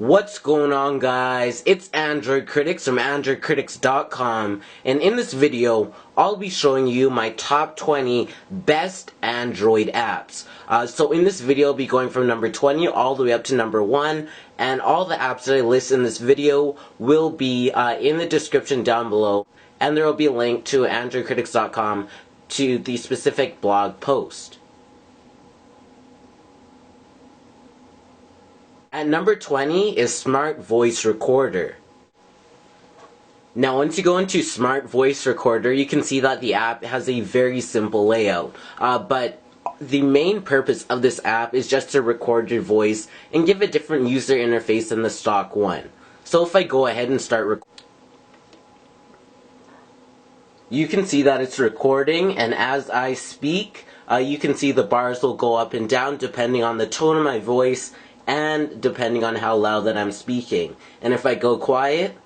What's going on, guys? It's Android Critics from AndroidCritics.com, and in this video I'll be showing you my top 20 best Android apps. So in this video I'll be going from number 20 all the way up to number 1, and all the apps that I list in this video will be in the description down below, and there will be a link to AndroidCritics.com to the specific blog post. At number 20 is Smart Voice Recorder. Now once you go into Smart Voice Recorder, you can see that the app has a very simple layout. But the main purpose of this app is just to record your voice and give a different user interface than the stock one. So if I go ahead and start recording, you can see that it's recording, and as I speak, you can see the bars will go up and down depending on the tone of my voice and depending on how loud that I'm speaking. And if I go quiet,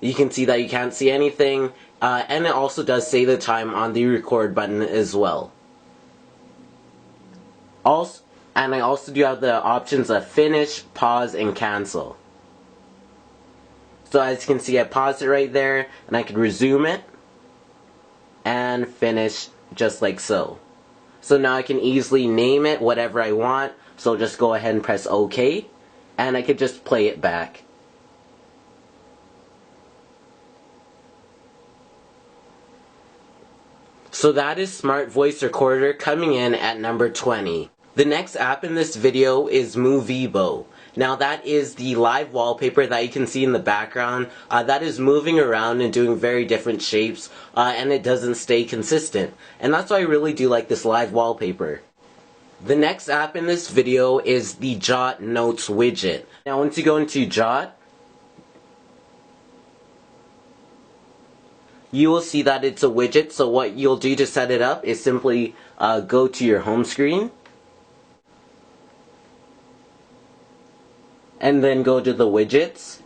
you can see that you can't see anything, and it also does say the time on the record button as well. And I also do have the options of finish, pause, and cancel. So as you can see, I paused it right there, and I could resume it and finish just like so. So now I can easily name it whatever I want. So just go ahead and press OK, and I could just play it back. So that is Smart Voice Recorder coming in at number 20. The next app in this video is Movibo. Now that is the live wallpaper that you can see in the background that is moving around and doing very different shapes, and it doesn't stay consistent. And that's why I really do like this live wallpaper. The next app in this video is the Jot Notes widget. Now once you go into Jot, you will see that it's a widget. So what you'll do to set it up is simply go to your home screen and then go to the widgets.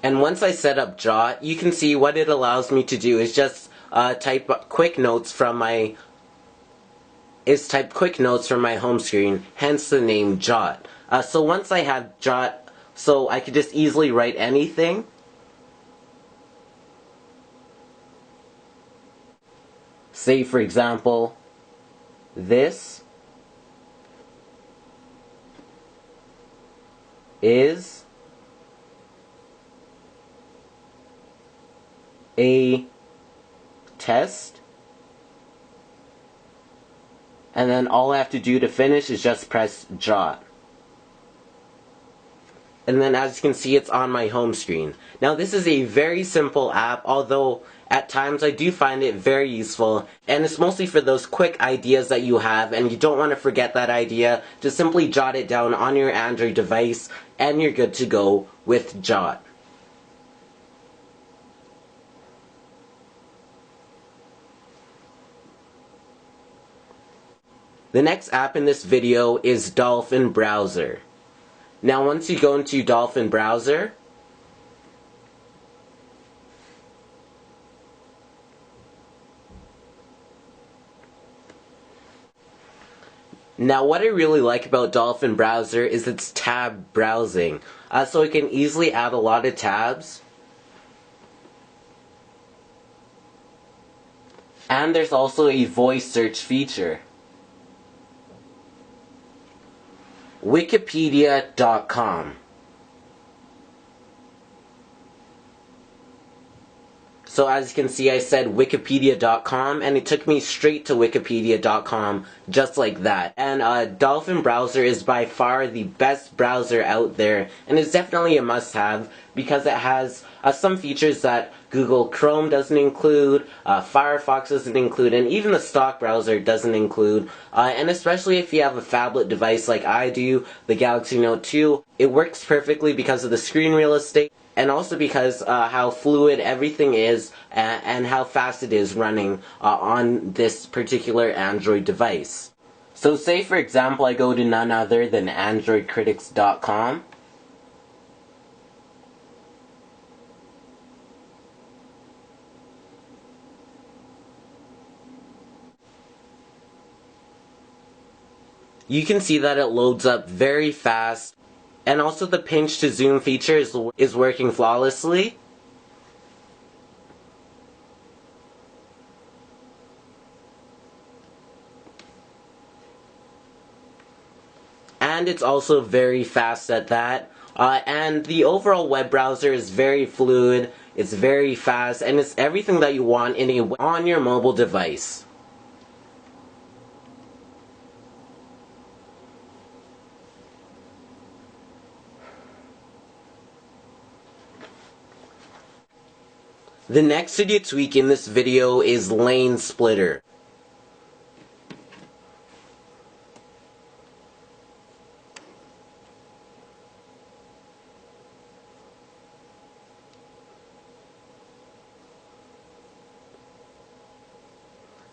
And once I set up Jot, you can see what it allows me to do is just type quick notes from my home screen, hence the name Jot. So once I have Jot, so I could just easily write anything. Say for example, this is a test, and then all I have to do to finish is just press Jot. And then as you can see, it's on my home screen. Now this is a very simple app, although at times I do find it very useful, and it's mostly for those quick ideas that you have and you don't want to forget that idea. Just simply jot it down on your Android device and you're good to go with Jot. The next app in this video is Dolphin Browser. Now once you go into Dolphin Browser, now what I really like about Dolphin Browser is its tab browsing. So it can easily add a lot of tabs. And there's also a voice search feature. Wikipedia.com. So as you can see, I said wikipedia.com and it took me straight to wikipedia.com just like that. And Dolphin browser is by far the best browser out there, and it's definitely a must-have because it has some features that Google Chrome doesn't include, Firefox doesn't include, and even the stock browser doesn't include. And especially if you have a phablet device like I do, the Galaxy Note 2, it works perfectly because of the screen real estate, and also because how fluid everything is and how fast it is running on this particular Android device. So say for example I go to none other than AndroidCritics.com. You can see that it loads up very fast, and also the pinch to zoom feature is working flawlessly. And it's also very fast at that. And the overall web browser is very fluid, it's very fast, and it's everything that you want on your mobile device. The next video tweak in this video is Lane Splitter.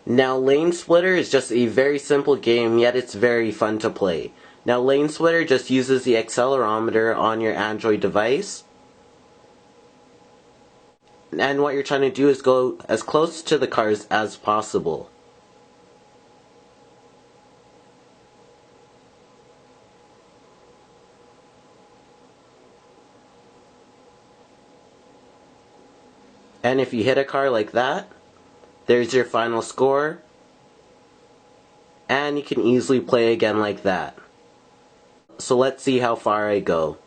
Now Lane Splitter is just a very simple game, yet it's very fun to play. Now Lane Splitter just uses the accelerometer on your Android device. And what you're trying to do is go as close to the cars as possible. And if you hit a car like that, there's your final score. And you can easily play again like that. So let's see how far I go.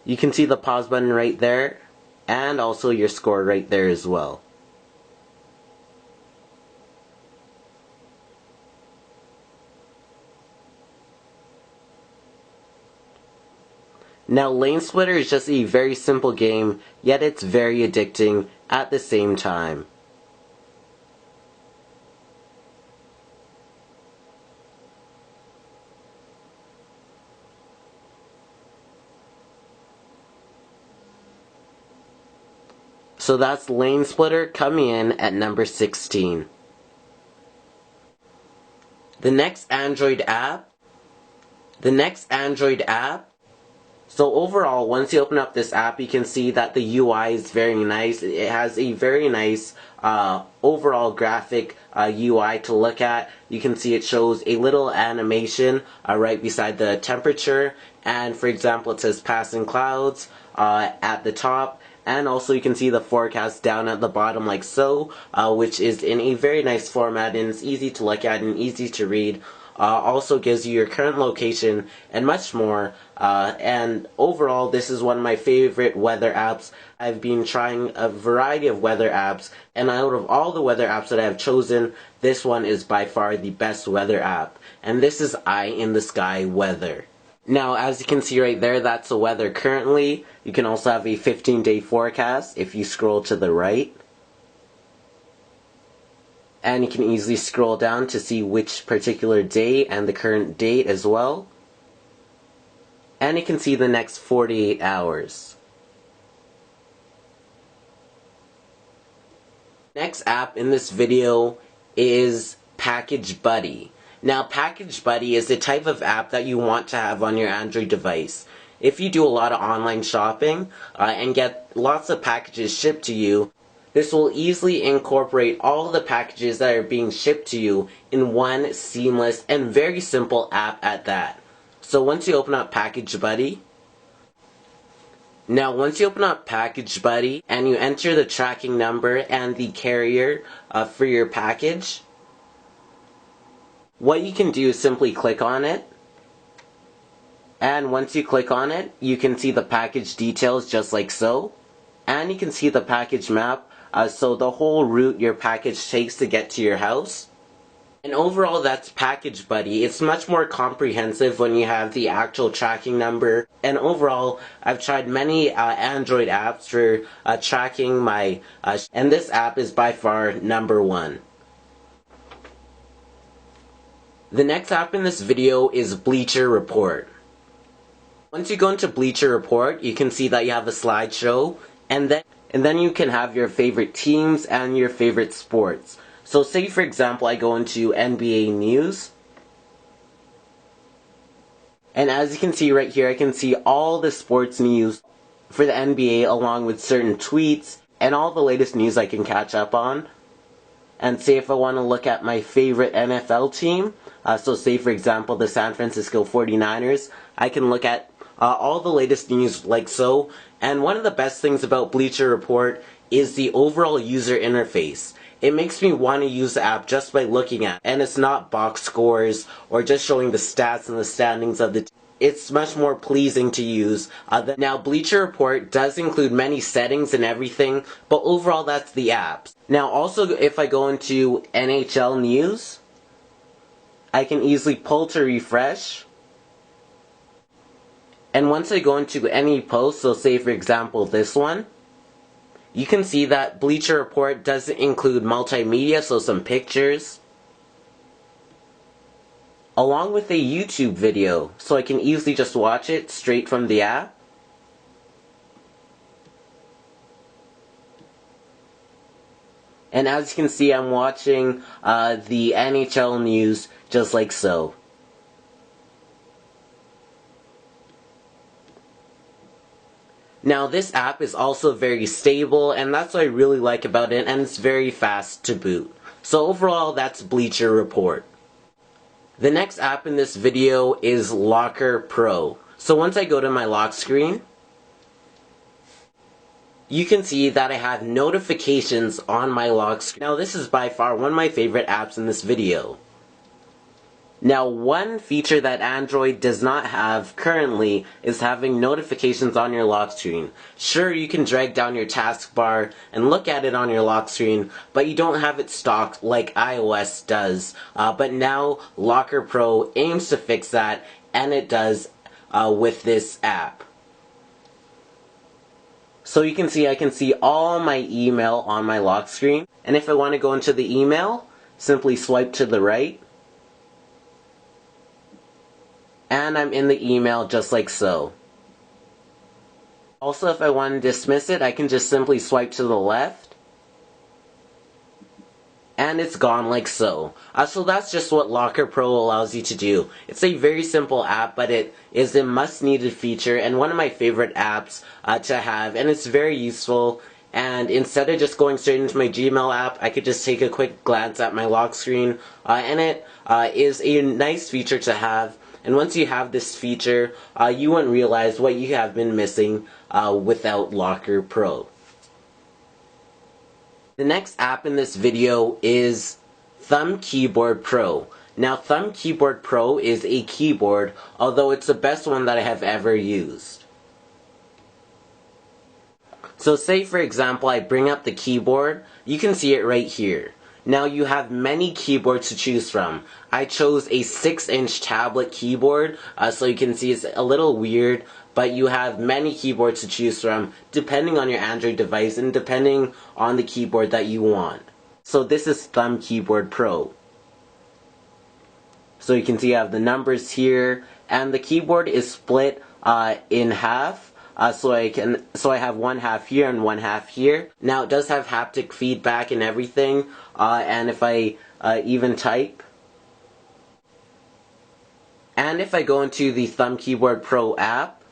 You can see the pause button right there, and also your score right there as well. Now Lane Splitter is just a very simple game, yet it's very addicting at the same time. So that's Lane Splitter coming in at number 16. The next Android app. So overall, once you open up this app, you can see that the UI is very nice. It has a very nice overall graphic UI to look at. You can see it shows a little animation right beside the temperature. And for example, it says passing clouds at the top. And also you can see the forecast down at the bottom like so, which is in a very nice format and it's easy to look at and easy to read. Also gives you your current location and much more. And overall, this is one of my favorite weather apps. I've been trying a variety of weather apps, and out of all the weather apps that I have chosen, this one is by far the best weather app. And this is Eye in the Sky Weather. Now, as you can see right there, that's the weather currently. You can also have a 15-day forecast if you scroll to the right. And you can easily scroll down to see which particular day and the current date as well. And you can see the next 48 hours. Next app in this video is Package Buddy. Now, Package Buddy is the type of app that you want to have on your Android device. If you do a lot of online shopping and get lots of packages shipped to you, this will easily incorporate all of the packages that are being shipped to you in one seamless and very simple app at that. So once you open up Package Buddy, and you enter the tracking number and the carrier for your package, what you can do is simply click on it, And once you click on it, you can see the package details just like so. And you can see the package map, so the whole route your package takes to get to your house. And overall, that's Package Buddy. It's much more comprehensive when you have the actual tracking number. And overall, I've tried many Android apps for tracking my, and this app is by far number one. The next app in this video is Bleacher Report. Once you go into Bleacher Report, you can see that you have a slideshow, and then you can have your favorite teams and your favorite sports. So say for example I go into NBA News, and as you can see right here, I can see all the sports news for the NBA along with certain tweets and all the latest news I can catch up on. And say if I want to look at my favorite NFL team, so say for example the San Francisco 49ers, I can look at all the latest news like so. And one of the best things about Bleacher Report is the overall user interface. It makes me want to use the app just by looking at it. And it's not box scores or just showing the stats and the standings of the team. It's much more pleasing to use. Now, Bleacher Report does include many settings and everything, but overall that's the app. Now, also if I go into NHL News, I can easily pull to refresh. And once I go into any post, so say for example this one, you can see that Bleacher Report doesn't include multimedia, so some pictures, along with a YouTube video, so I can easily just watch it straight from the app. And as you can see, I'm watching the NHL news just like so. Now this app is also very stable, and that's what I really like about it, and it's very fast to boot. So overall, that's Bleacher Report. The next app in this video is Locker Pro. So once I go to my lock screen, you can see that I have notifications on my lock screen. Now this is by far one of my favorite apps in this video. Now, one feature that Android does not have currently is having notifications on your lock screen. Sure, you can drag down your taskbar and look at it on your lock screen, but you don't have it stocked like iOS does. But now, Locker Pro aims to fix that, and it does with this app. So you can see, I can see all my email on my lock screen, and if I want to go into the email, simply swipe to the right. And I'm in the email just like so. Also, if I want to dismiss it, I can just simply swipe to the left. And it's gone like so. So that's just what Locker Pro allows you to do. It's a very simple app, but it is a must-needed feature and one of my favorite apps to have. And it's very useful. And instead of just going straight into my Gmail app, I could just take a quick glance at my lock screen. And it is a nice feature to have. And once you have this feature, you won't realize what you have been missing without Locker Pro. The next app in this video is Thumb Keyboard Pro. Now, Thumb Keyboard Pro is a keyboard, although it's the best one that I have ever used. So say for example I bring up the keyboard, you can see it right here. Now you have many keyboards to choose from. I chose a 6-inch tablet keyboard, so you can see it's a little weird, but you have many keyboards to choose from depending on your Android device and depending on the keyboard that you want. So this is Thumb Keyboard Pro. So you can see I have the numbers here, and the keyboard is split in half. So I have one half here and one half here. Now it does have haptic feedback and everything, and if I even type, and if I go into the Thumb Keyboard Pro app,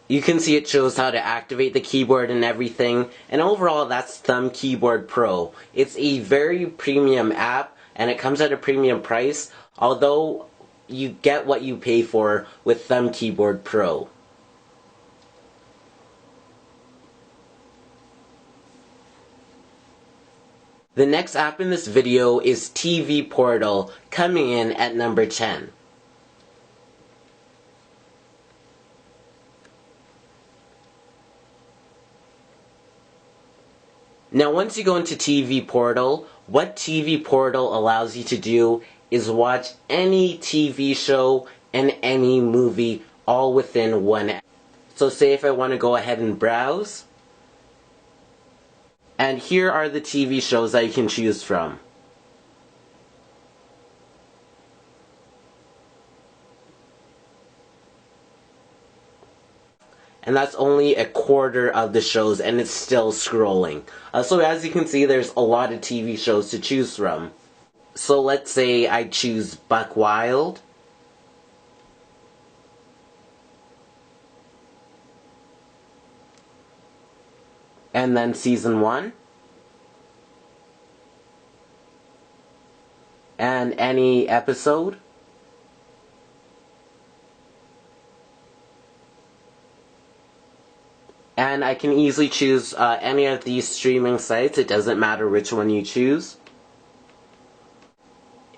you can see it shows how to activate the keyboard and everything, and overall that's Thumb Keyboard Pro. It's a very premium app, and it comes at a premium price, although you get what you pay for with Thumb Keyboard Pro. The next app in this video is TV Portal, coming in at number 10. Now once you go into TV Portal, what TV Portal allows you to do is watch any TV show and any movie all within one app. So say if I want to go ahead and browse, and here are the TV shows that you can choose from. And that's only a quarter of the shows, and it's still scrolling. So as you can see, there's a lot of TV shows to choose from. So let's say I choose Buck Wild. And then season 1. And any episode. And I can easily choose any of these streaming sites. It doesn't matter which one you choose.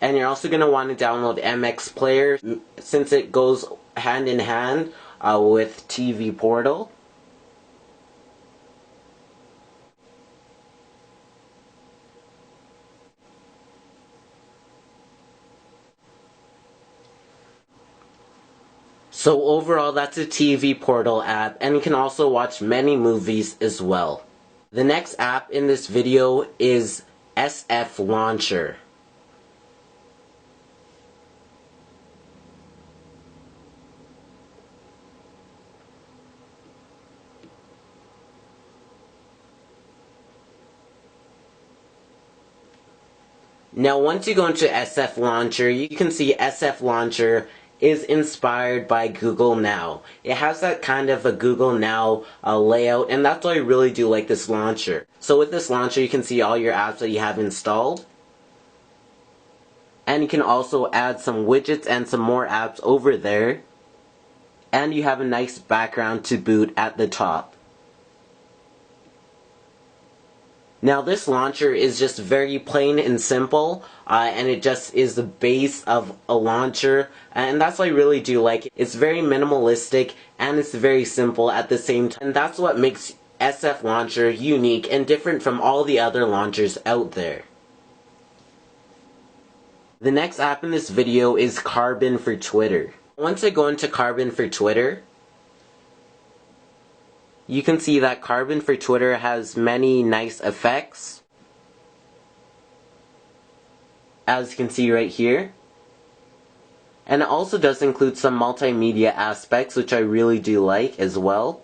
And you're also going to want to download MX Player since it goes hand in hand with TV Portal. So overall, that's a TV Portal app, and you can also watch many movies as well. The next app in this video is SF Launcher. Now once you go into SF Launcher, you can see SF Launcher is inspired by Google Now. It has that kind of a Google Now layout, and that's why I really do like this launcher. So with this launcher, you can see all your apps that you have installed. And you can also add some widgets and some more apps over there. And you have a nice background to boot at the top. Now this launcher is just very plain and simple, and it just is the base of a launcher, and that's what I really do like it. It's very minimalistic, and it's very simple at the same time, and that's what makes SF Launcher unique and different from all the other launchers out there. The next app in this video is Carbon for Twitter. Once I go into Carbon for Twitter, you can see that Carbon for Twitter has many nice effects, as you can see right here. And it also does include some multimedia aspects, which I really do like as well.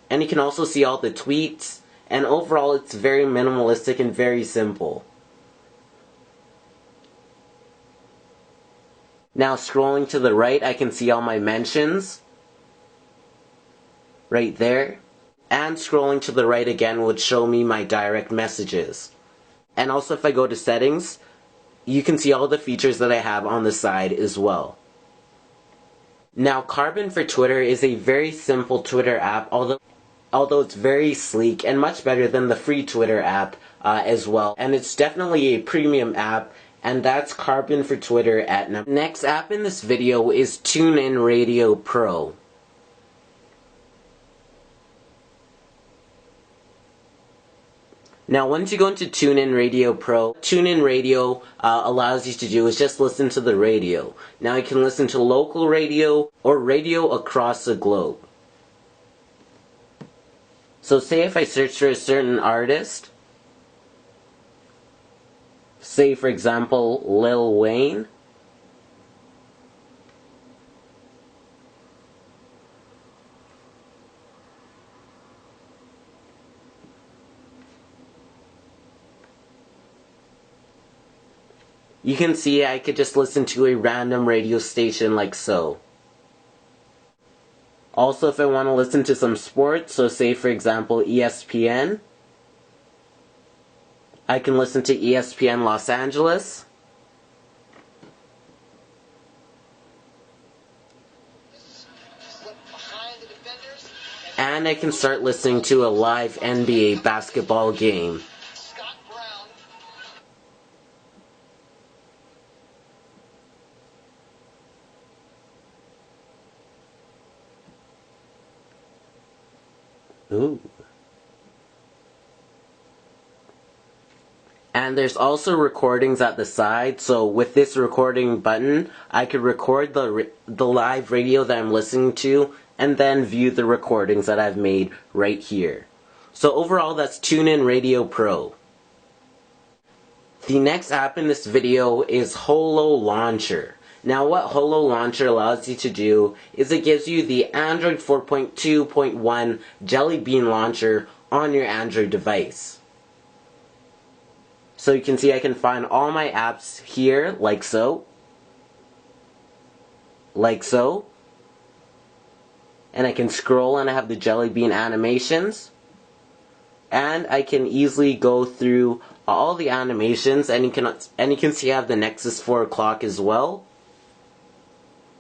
And you can also see all the tweets, and overall it's very minimalistic and very simple. Now scrolling to the right, I can see all my mentions right there, and scrolling to the right again would show me my direct messages. And also if I go to settings, you can see all the features that I have on the side as well. Now Carbon for Twitter is a very simple Twitter app, although it's very sleek and much better than the free Twitter app as well. And it's definitely a premium app, and that's Carbon for Twitter at number. Next app in this video is TuneIn Radio Pro. Now once you go into TuneIn Radio Pro, TuneIn Radio allows you to do is just listen to the radio. Now you can listen to local radio or radio across the globe. So say if I search for a certain artist, say for example Lil Wayne, you can see I could just listen to a random radio station like so. Also if I want to listen to some sports, so say for example ESPN, I can listen to ESPN Los Angeles. and I can start listening to a live NBA basketball game. Ooh. And there's also recordings at the side, so with this recording button, I could record the live radio that I'm listening to, and then view the recordings that I've made right here. So overall, that's TuneIn Radio Pro. The next app in this video is Holo Launcher. Now what Holo Launcher allows you to do is it gives you the Android 4.2.1 Jelly Bean Launcher on your Android device. So you can see I can find all my apps here, like so. Like so. And I can scroll and I have the Jelly Bean animations. And I can easily go through all the animations, and you can see I have the Nexus 4 clock as well.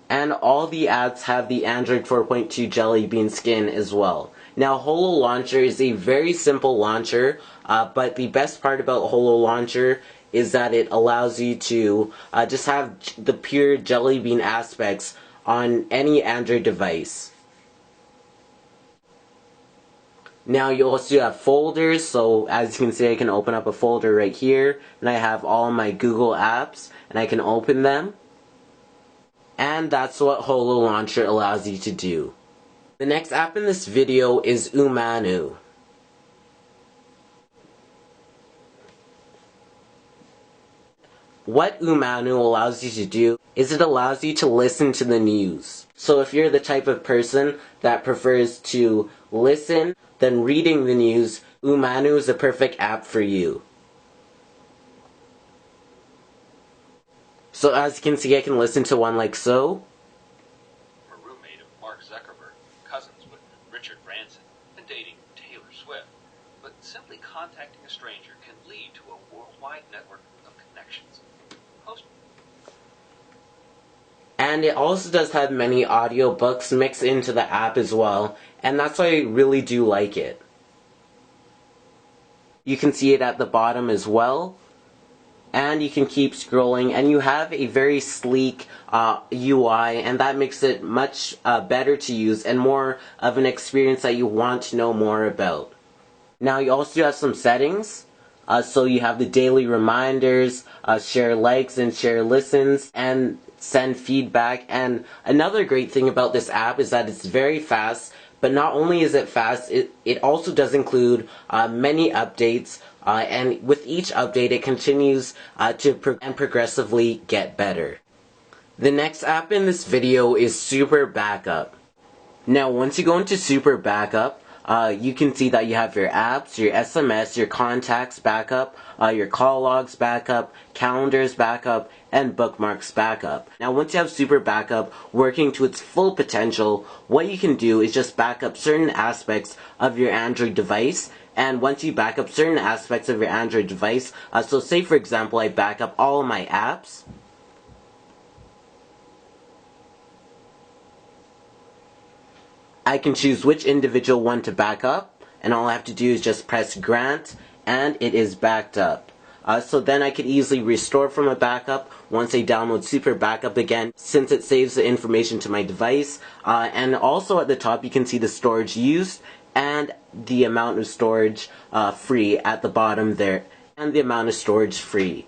And all the apps have the Android 4.2 Jelly Bean skin as well. Now Holo Launcher is a very simple launcher, but the best part about Holo Launcher is that it allows you to just have the pure Jelly Bean aspects on any Android device. Now you also have folders, so as you can see I can open up a folder right here, and I have all my Google apps, and I can open them. And that's what Holo Launcher allows you to do. The next app in this video is Umanu. What Umanu allows you to do is it allows you to listen to the news. So if you're the type of person that prefers to listen than reading the news, Umanu is a perfect app for you. So as you can see, I can listen to one like so. A roommate of Mark Zuckerberg, cousins with Richard Branson, and dating Taylor Swift. But simply contacting a stranger can lead to a worldwide network of connections. And it also does have many audiobooks mixed into the app as well, and that's why I really do like it. You can see it at the bottom as well, and you can keep scrolling, and you have a very sleek UI, and that makes it much better to use and more of an experience that you want to know more about. Now you also have some settings. So you have the daily reminders, share likes and share listens, and send feedback. And another great thing about this app is that it's very fast, but not only is it fast, it also does include many updates, and with each update it continues to progressively get better. The next app in this video is Super Backup. Now once you go into Super Backup, you can see that you have your apps, your SMS, your contacts backup, your call logs backup, calendars backup, and bookmarks backup. Now once you have Super Backup working to its full potential, what you can do is just backup certain aspects of your Android device. And once you back up certain aspects of your Android device, so say for example I back up all of my apps, I can choose which individual one to back up, and all I have to do is just press grant, and it is backed up. So then I could easily restore from a backup once I download Super Backup again, since it saves the information to my device. And also at the top you can see the storage used and the amount of storage free at the bottom there, and the amount of storage free.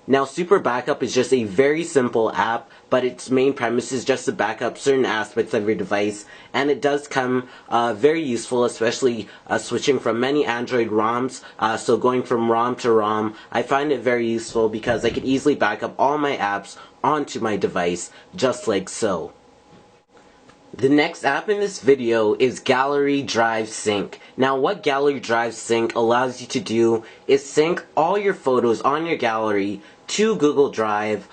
Now Super Backup is just a very simple app, but its main premise is just to back up certain aspects of your device, and it does come very useful, especially switching from many Android ROMs, so going from ROM to ROM. I find it very useful because I could easily back up all my apps onto my device, just like so. The next app in this video is Gallery Drive Sync. Now what Gallery Drive Sync allows you to do is sync all your photos on your gallery to Google Drive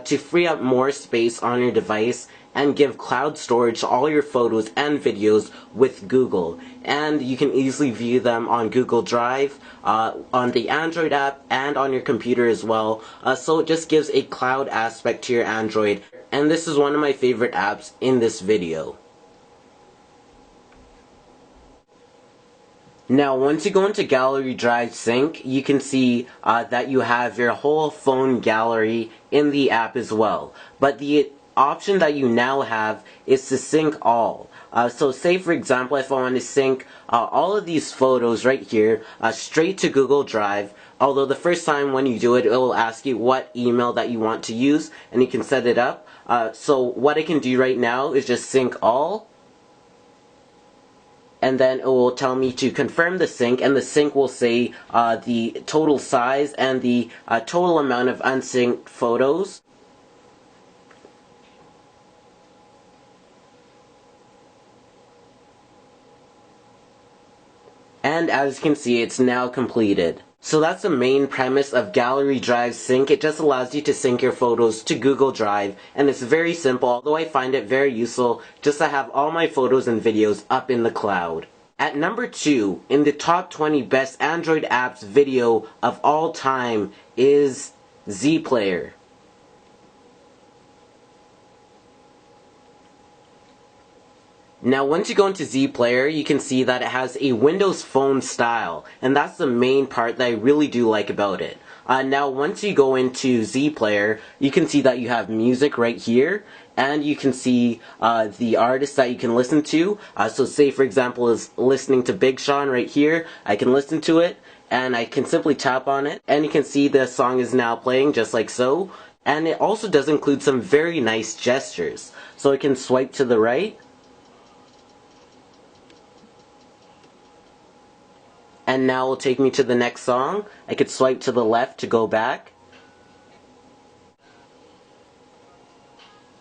to free up more space on your device and give cloud storage to all your photos and videos with Google. And you can easily view them on Google Drive, on the Android app, and on your computer as well. So it just gives a cloud aspect to your Android. And this is one of my favorite apps in this video. Now, once you go into Gallery Drive Sync, you can see that you have your whole phone gallery in the app as well. But the option that you now have is to sync all. So say for example, if I want to sync all of these photos right here straight to Google Drive, although the first time when you do it, it will ask you what email that you want to use, and you can set it up. So what I can do right now is just sync all, and then it will tell me to confirm the sync, and the sync will say the total size and the total amount of unsynced photos. And as you can see, it's now completed. So that's the main premise of Gallery Drive Sync. It just allows you to sync your photos to Google Drive, and it's very simple, although I find it very useful just to have all my photos and videos up in the cloud. At number 2, in the top 20 best Android apps video of all time is Zplayer. Now, once you go into Zplayer, you can see that it has a Windows Phone style, and that's the main part that I really do like about it. Now, once you go into Zplayer, you can see that you have music right here, and you can see the artists that you can listen to. So say, for example, is listening to Big Sean right here. I can listen to it, and I can simply tap on it, and you can see the song is now playing just like so. And it also does include some very nice gestures. So I can swipe to the right, and now it will take me to the next song. I could swipe to the left to go back.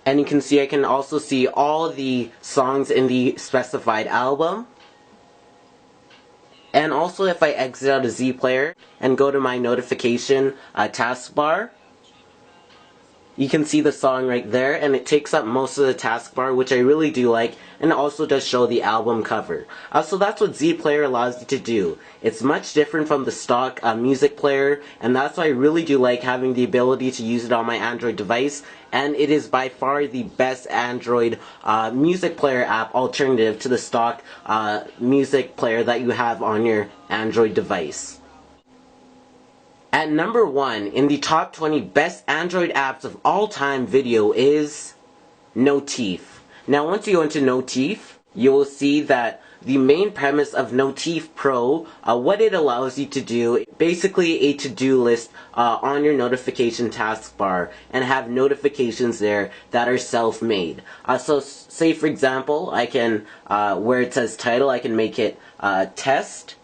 And you can see I can also see all the songs in the specified album. And also if I exit out of Zplayer and go to my notification taskbar, you can see the song right there, and it takes up most of the taskbar, which I really do like, and it also does show the album cover. So that's what Zplayer allows you to do. It's much different from the stock music player, and that's why I really do like having the ability to use it on my Android device, and it is by far the best Android music player app alternative to the stock music player that you have on your Android device. At number 1 in the top 20 best Android apps of all time video is Notif. Now once you go into Notif, you will see that the main premise of Notif Pro, what it allows you to do, basically a to-do list on your notification taskbar, and have notifications there that are self-made. So say for example, I can, where it says title, I can make it test.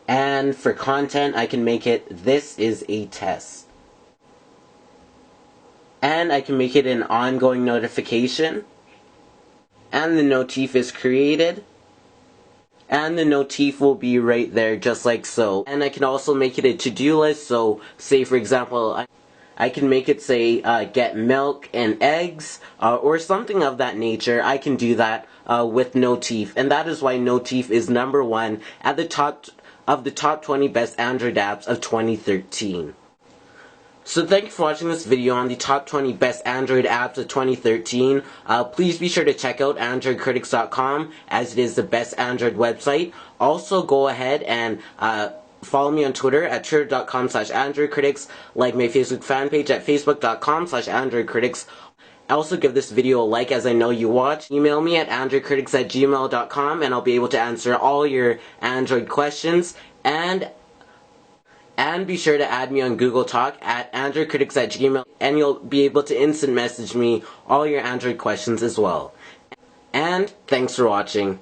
And for content, I can make it, this is a test. And I can make it an ongoing notification. And the Notif is created. And the Notif will be right there, just like so. And I can also make it a to-do list. So, say for example, I can make it say, get milk and eggs, or something of that nature. I can do that with Notif. And that is why Notif is number 1 at the top of the top 20 best Android apps of 2013. So thank you for watching this video on the top 20 best Android apps of 2013. Please be sure to check out AndroidCritics.com, as it is the best Android website. Also go ahead and follow me on Twitter at twitter.com/AndroidCritics, like my Facebook fan page at facebook.com/AndroidCritics. Also give this video a like, as I know you watch. Email me at androidcritics@gmail.com, and I'll be able to answer all your Android questions. And be sure to add me on Google Talk at androidcritics@gmail, and you'll be able to instant message me all your Android questions as well. And thanks for watching.